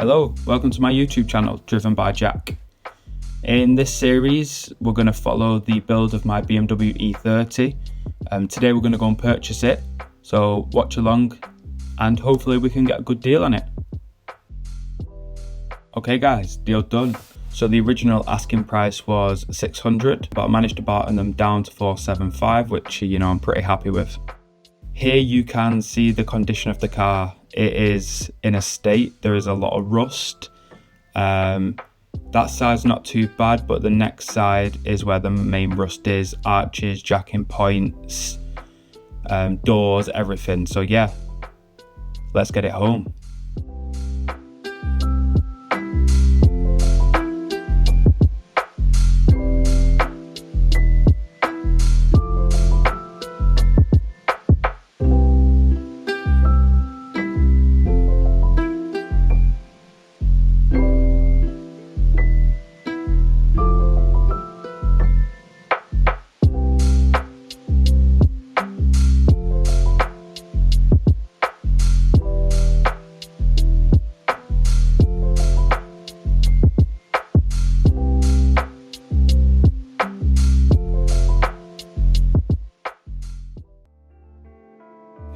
Hello, welcome to my YouTube channel, Driven by Jack. In this series, we're going to follow the build of my Bmw E30. Today we're going to go and purchase it, so watch along and hopefully we can get a good deal on it. Okay guys, deal done. So the original asking price was 600, but I managed to barter them down to 475, which I'm pretty happy with. Here you can see the condition of the car. It is in a state, there is a lot of rust. That side's not too bad, but the next side is where the main rust is. Arches, jacking points, doors, everything. So yeah, let's get it home.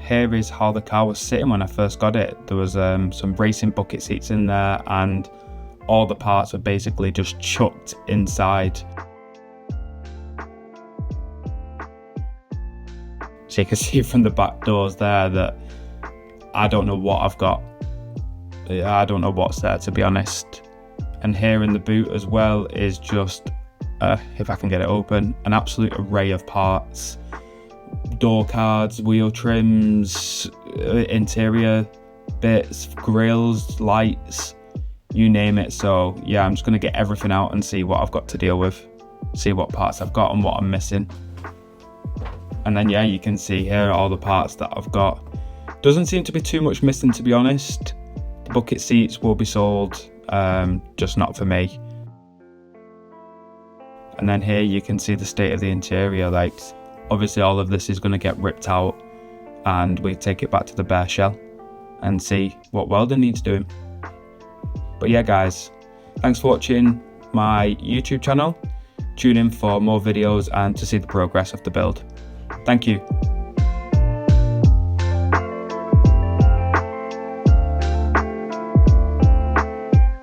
Here is how the car was sitting when I first got it. There was some racing bucket seats in there and all the parts were basically just chucked inside. So you can see from the back doors there that I don't know what I've got. I don't know what's there, to be honest. And here in the boot as well is just, if I can get it open, an absolute array of parts. Door cards, wheel trims, interior bits, grills, lights, you name it. So yeah, I'm just going to get everything out and see what I've got to deal with, see what parts I've got and what I'm missing. And then yeah, you can see here all the parts that I've got. Doesn't seem to be too much missing, to be honest. The bucket seats will be sold, just not for me. And then here you can see the state of the interior. Like, obviously all of this is going to get ripped out and we take it back to the bare shell and see what welding needs doing. But yeah guys, thanks for watching my YouTube channel. Tune in for more videos and to see the progress of the build. Thank you.